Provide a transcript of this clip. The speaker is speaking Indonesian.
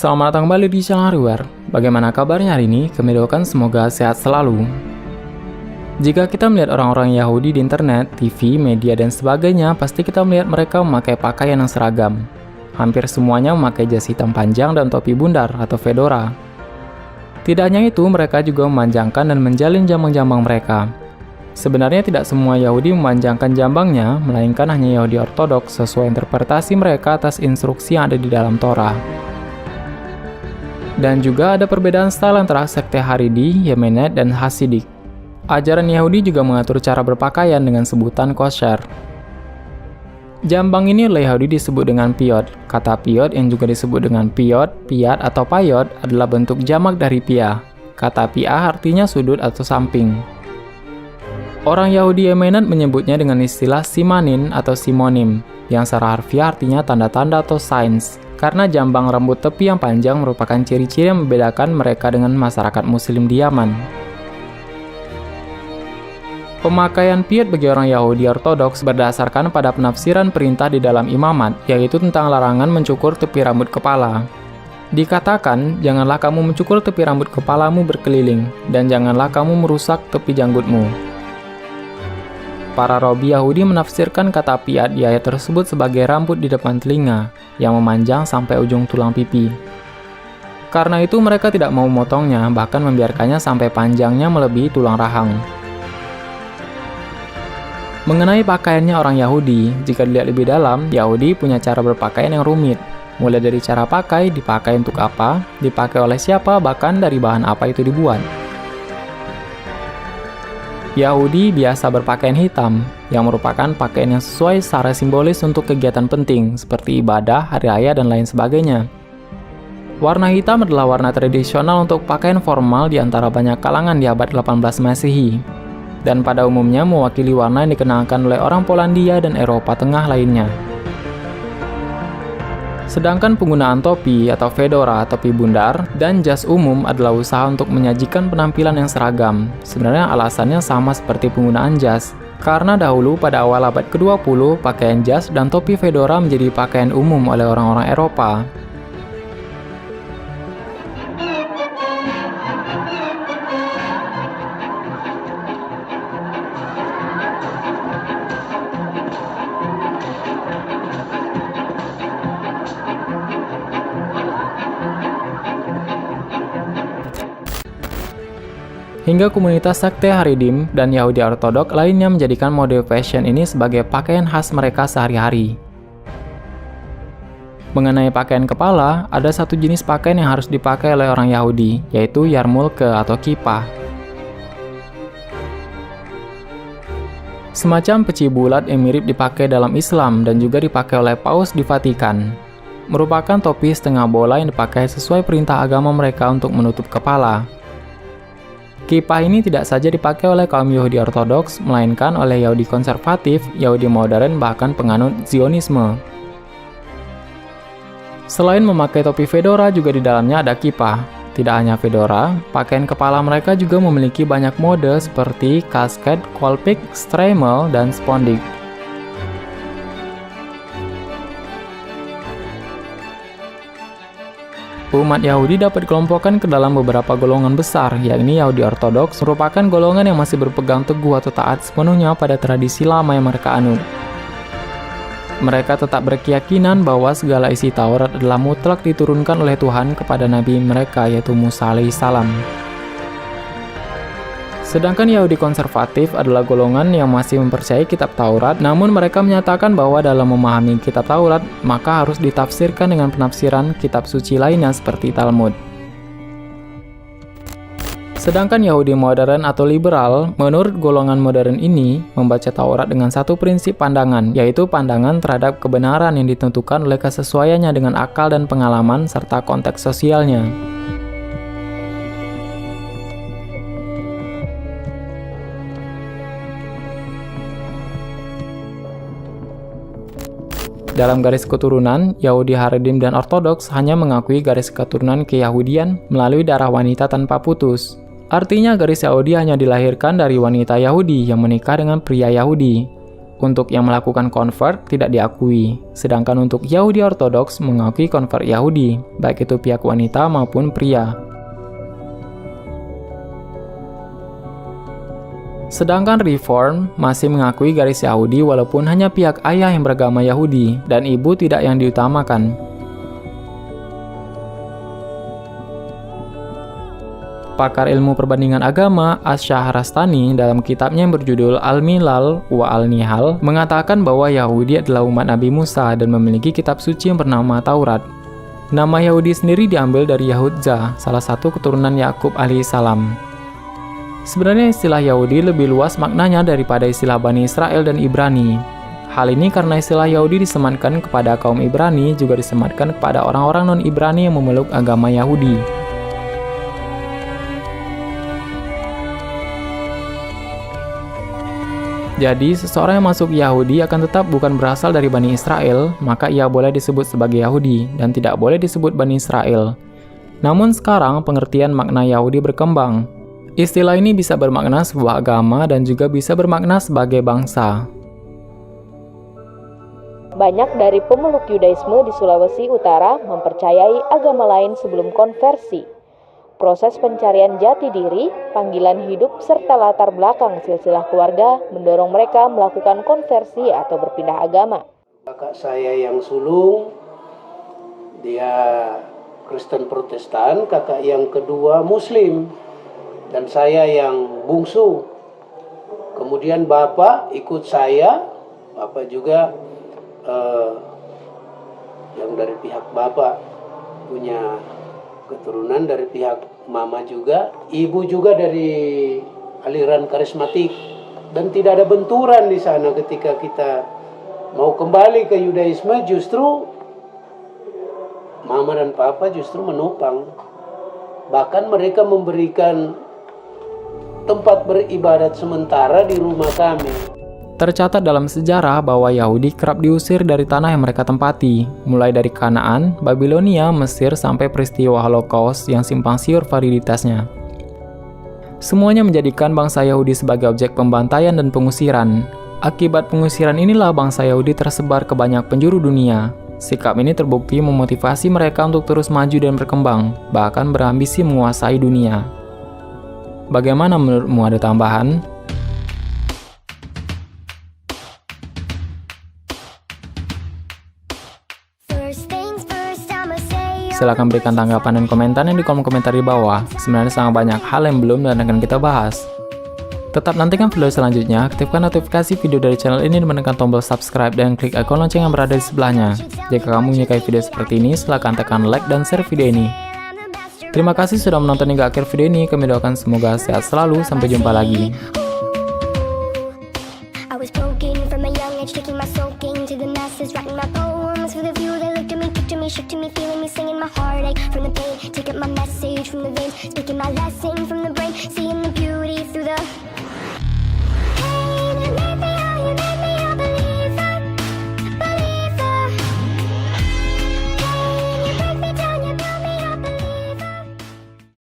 Selamat datang kembali di channel Hardware. Bagaimana kabarnya hari ini? Kami doakan semoga sehat selalu. Jika kita melihat orang-orang Yahudi di internet, TV, media, dan sebagainya, pasti kita melihat mereka memakai pakaian yang seragam. Hampir semuanya memakai jas hitam panjang dan topi bundar atau fedora. Tidak hanya itu, mereka juga memanjangkan dan menjalin jambang-jambang mereka. Sebenarnya tidak semua Yahudi memanjangkan jambangnya, melainkan hanya Yahudi Ortodoks sesuai interpretasi mereka atas instruksi yang ada di dalam Torah. Dan juga ada perbedaan style antara sekte Haredi, Yemenite, dan Hasidik. Ajaran Yahudi juga mengatur cara berpakaian dengan sebutan kosher. Jambang ini oleh Yahudi disebut dengan piyot. Kata piyot yang juga disebut dengan piyot, piat, atau payot adalah bentuk jamak dari pia. Kata pia artinya sudut atau samping. Orang Yahudi Yemenite menyebutnya dengan istilah simanin atau simonim, yang secara harfiah artinya tanda-tanda atau signs. Karena jambang rambut tepi yang panjang merupakan ciri-ciri yang membedakan mereka dengan masyarakat muslim di Yaman. Pemakaian piyut bagi orang Yahudi Ortodoks berdasarkan pada penafsiran perintah di dalam imamat, yaitu tentang larangan mencukur tepi rambut kepala. Dikatakan, janganlah kamu mencukur tepi rambut kepalamu berkeliling, dan janganlah kamu merusak tepi janggutmu. Para rabi Yahudi menafsirkan kata piat di ayat tersebut sebagai rambut di depan telinga, yang memanjang sampai ujung tulang pipi. Karena itu mereka tidak mau memotongnya, bahkan membiarkannya sampai panjangnya melebihi tulang rahang. Mengenai pakaiannya orang Yahudi, jika dilihat lebih dalam, Yahudi punya cara berpakaian yang rumit. Mulai dari cara pakai, dipakai untuk apa, dipakai oleh siapa, bahkan dari bahan apa itu dibuat. Yahudi biasa berpakaian hitam, yang merupakan pakaian yang sesuai secara simbolis untuk kegiatan penting, seperti ibadah, hari raya, dan lain sebagainya. Warna hitam adalah warna tradisional untuk pakaian formal di antara banyak kalangan di abad 18 Masehi, dan pada umumnya mewakili warna yang dikenalkan oleh orang Polandia dan Eropa Tengah lainnya. Sedangkan penggunaan topi atau fedora, topi bundar, dan jas umum adalah usaha untuk menyajikan penampilan yang seragam. Sebenarnya alasannya sama seperti penggunaan jas, karena dahulu pada awal abad ke-20, pakaian jas dan topi fedora menjadi pakaian umum oleh orang-orang Eropa. Hingga komunitas sekte Haredim dan Yahudi Ortodok lainnya menjadikan mode fashion ini sebagai pakaian khas mereka sehari-hari. Mengenai pakaian kepala, ada satu jenis pakaian yang harus dipakai oleh orang Yahudi, yaitu yarmulke atau kipah. Semacam peci bulat yang mirip dipakai dalam Islam dan juga dipakai oleh Paus di Vatikan. Merupakan topi setengah bola yang dipakai sesuai perintah agama mereka untuk menutup kepala. Kipah ini tidak saja dipakai oleh kaum Yahudi Ortodoks, melainkan oleh Yahudi konservatif, Yahudi modern, bahkan penganut Zionisme. Selain memakai topi fedora, juga di dalamnya ada kipah. Tidak hanya fedora, pakaian kepala mereka juga memiliki banyak mode seperti kasket, kolpik, streimel, dan spondik. Umat Yahudi dapat dikelompokkan ke dalam beberapa golongan besar, yakni Yahudi Ortodoks merupakan golongan yang masih berpegang teguh atau taat sepenuhnya pada tradisi lama yang mereka anut. Mereka tetap berkeyakinan bahwa segala isi Taurat adalah mutlak diturunkan oleh Tuhan kepada nabi mereka, yaitu Musa alaihissalam. Sedangkan Yahudi konservatif adalah golongan yang masih mempercayai kitab Taurat, namun mereka menyatakan bahwa dalam memahami kitab Taurat, maka harus ditafsirkan dengan penafsiran kitab suci lainnya seperti Talmud. Sedangkan Yahudi modern atau liberal, menurut golongan modern ini, membaca Taurat dengan satu prinsip pandangan, yaitu pandangan terhadap kebenaran yang ditentukan oleh kesesuaiannya dengan akal dan pengalaman serta konteks sosialnya. Dalam garis keturunan, Yahudi Haredim dan Ortodoks hanya mengakui garis keturunan keyahudian melalui darah wanita tanpa putus. Artinya garis Yahudi hanya dilahirkan dari wanita Yahudi yang menikah dengan pria Yahudi. Untuk yang melakukan convert tidak diakui, sedangkan untuk Yahudi Ortodoks mengakui convert Yahudi, baik itu pihak wanita maupun pria. Sedangkan Reform masih mengakui garis Yahudi walaupun hanya pihak ayah yang beragama Yahudi dan ibu tidak yang diutamakan. Pakar ilmu perbandingan agama Ash-Shahrastani dalam kitabnya yang berjudul Al-Milal wa Al-Nihal mengatakan bahwa Yahudi adalah umat Nabi Musa dan memiliki kitab suci yang bernama Taurat. Nama Yahudi sendiri diambil dari Yahudza, salah satu keturunan Yakub alaihissalam. Sebenarnya istilah Yahudi lebih luas maknanya daripada istilah Bani Israel dan Ibrani. Hal ini karena istilah Yahudi disematkan kepada kaum Ibrani juga disematkan kepada orang-orang non-Ibrani yang memeluk agama Yahudi. Jadi, seseorang yang masuk Yahudi akan tetap bukan berasal dari Bani Israel, maka ia boleh disebut sebagai Yahudi dan tidak boleh disebut Bani Israel. Namun sekarang pengertian makna Yahudi berkembang. Istilah ini bisa bermakna sebuah agama dan juga bisa bermakna sebagai bangsa. Banyak dari pemeluk Yudaisme di Sulawesi Utara mempercayai agama lain sebelum konversi. Proses pencarian jati diri, panggilan hidup, serta latar belakang silsilah keluarga mendorong mereka melakukan konversi atau berpindah agama. Kakak saya yang sulung, dia Kristen Protestan, kakak yang kedua Muslim, dan saya yang bungsu. Kemudian bapak ikut saya, bapak juga yang dari pihak bapak punya keturunan dari pihak mama juga, ibu juga dari aliran karismatik, dan tidak ada benturan di sana. Ketika kita mau kembali ke Yudaisme, justru mama dan papa justru menopang, bahkan mereka memberikan tempat beribadat sementara di rumah kami. Tercatat dalam sejarah bahwa Yahudi kerap diusir dari tanah yang mereka tempati, mulai dari Kanaan, Babilonia, Mesir, sampai peristiwa Holocaust yang simpang siur validitasnya. Semuanya menjadikan bangsa Yahudi sebagai objek pembantaian dan pengusiran. Akibat pengusiran inilah bangsa Yahudi tersebar ke banyak penjuru dunia. Sikap ini terbukti memotivasi mereka untuk terus maju dan berkembang, bahkan berambisi menguasai dunia. Bagaimana menurutmu, ada tambahan? Silahkan berikan tanggapan dan komentarnya di kolom komentar di bawah. Sebenarnya sangat banyak hal yang belum dan akan kita bahas. Tetap nantikan video selanjutnya, aktifkan notifikasi video dari channel ini dan menekan tombol subscribe dan klik ikon lonceng yang berada di sebelahnya. Jika kamu menyukai video seperti ini, silahkan tekan like dan share video ini. Terima kasih sudah menonton hingga akhir video ini, kami doakan semoga sehat selalu, sampai jumpa lagi. Shook to me, feeling me, singing my heartache from the pain, taking my message from the veins, speaking my lesson from the brain, seeing the beauty through the